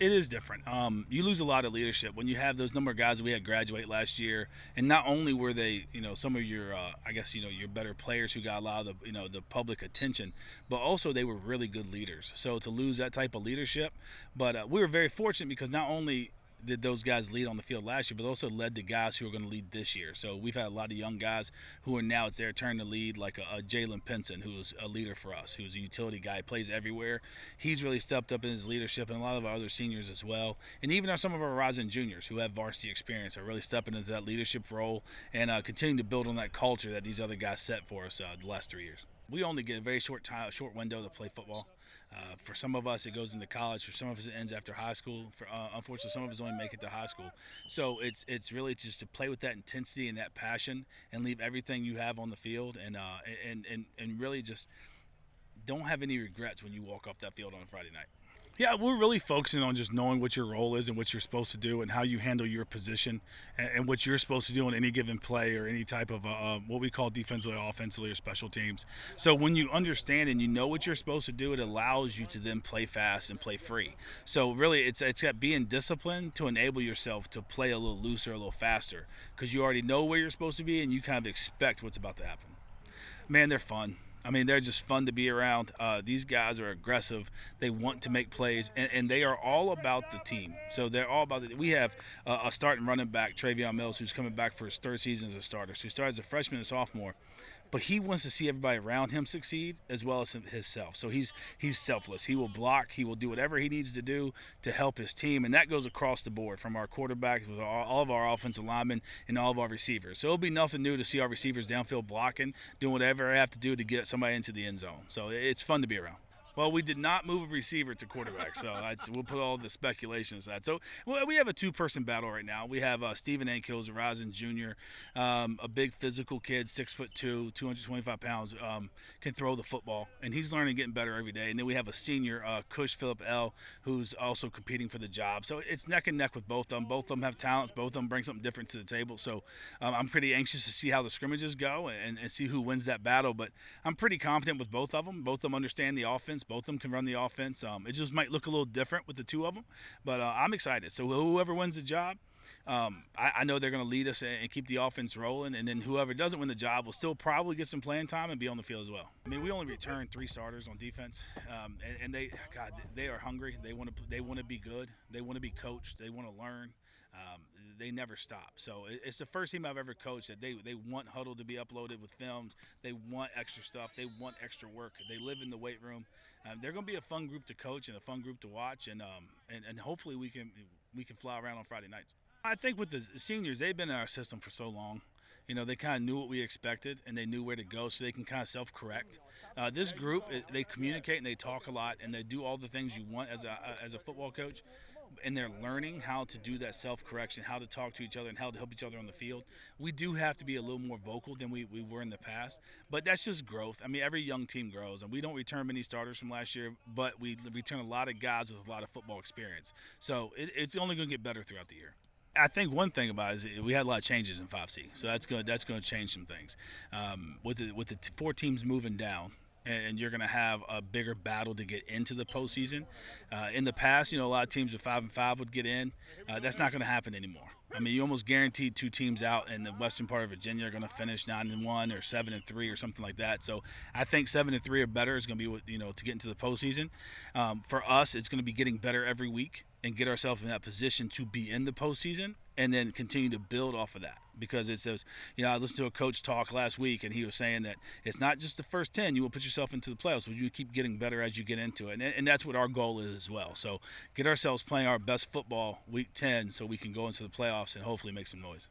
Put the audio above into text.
It is different. You lose a lot of leadership when you have those number of guys that we had graduate last year, and not only were they, some of your, I guess, your better players who got a lot of the, the public attention, but also they were really good leaders. So to lose that type of leadership, but we were very fortunate because not only did those guys lead on the field last year, but also led to guys who are going to lead this year. So we've had a lot of young guys who are now it's their turn to lead, like a Jalen Pinson, who's a leader for us, who's a utility guy, plays everywhere. He's really stepped up in his leadership, and a lot of our other seniors as well, and even some of our rising juniors who have varsity experience are really stepping into that leadership role and continuing to build on that culture that these other guys set for us the last 3 years. We only get a very short window to play football. For some of us, it goes into college. For some of us, it ends after high school. Unfortunately, some of us only make it to high school. So it's really just to play with that intensity and that passion, and leave everything you have on the field, and really just don't have any regrets when you walk off that field on a Friday night. Yeah, we're really focusing on just knowing what your role is and what you're supposed to do and how you handle your position and what you're supposed to do on any given play or any type of what we call defensively, offensively, or special teams. So when you understand and you know what you're supposed to do, it allows you to then play fast and play free. So really, it's got being disciplined to enable yourself to play a little looser, a little faster, because you already know where you're supposed to be and you kind of expect what's about to happen. Man, they're fun. I mean, they're just fun to be around. These guys are aggressive. They want to make plays, and they are all about the team. So they're all about it. We have a starting running back, Travion Mills, who's coming back for his third season as a starter. So he started as a freshman and sophomore, but he wants to see everybody around him succeed as well as himself. So he's selfless. He will block. He will do whatever he needs to do to help his team, and that goes across the board from our quarterbacks with all of our offensive linemen and all of our receivers. So it'll be nothing new to see our receivers downfield blocking, doing whatever I have to do to get somebody into the end zone. So it's fun to be around. Well, we did not move a receiver to quarterback, so we'll put all the speculation aside. So we have a two-person battle right now. We have Stephen Ankills, a rising junior, a big physical kid, 6'2", 225 pounds, can throw the football, and he's learning, getting better every day. And then we have a senior, Cush Phillip L, who's also competing for the job. So it's neck and neck with both of them. Both of them have talents. Both of them bring something different to the table. So I'm pretty anxious to see how the scrimmages go and see who wins that battle. But I'm pretty confident with both of them. Both of them understand the offense. Both of them can run the offense. It just might look a little different with the two of them, but I'm excited. So whoever wins the job, I know they're going to lead us and keep the offense rolling, and then whoever doesn't win the job will still probably get some playing time and be on the field as well. I mean, we only returned 3 starters on defense, and they are hungry. They want to be good. They want to be coached. They want to learn. They never stop. So it's the first team I've ever coached that they want huddle to be uploaded with films. They want extra stuff. They want extra work. They live in the weight room. They're going to be a fun group to coach and a fun group to watch, and hopefully we can fly around on Friday nights. I think with the seniors, they've been in our system for so long. They kind of knew what we expected, and they knew where to go, so they can kind of self-correct. This group, they communicate and they talk a lot, and they do all the things you want as a football coach, and they're learning how to do that self-correction, how to talk to each other, and how to help each other on the field. We do have to be a little more vocal than we were in the past, but that's just growth. I mean, every young team grows, and we don't return many starters from last year, but we return a lot of guys with a lot of football experience. So it's only going to get better throughout the year. I think one thing about it is we had a lot of changes in 5C, so that's going to change some things. With the 4 teams moving down, and you're going to have a bigger battle to get into the postseason. In the past, a lot of teams with 5-5 would get in. That's not going to happen anymore. I mean, you almost guaranteed 2 teams out in the western part of Virginia are going to finish 9-1 or 7-3 or something like that. So I think 7-3 or better is going to be what, to get into the postseason. For us, it's going to be getting better every week and get ourselves in that position to be in the postseason, and then continue to build off of that. Because it says, I listened to a coach talk last week, and he was saying that it's not just the first 10, you will put yourself into the playoffs, but you keep getting better as you get into it. And that's what our goal is as well. So get ourselves playing our best football week 10 so we can go into the playoffs and hopefully make some noise.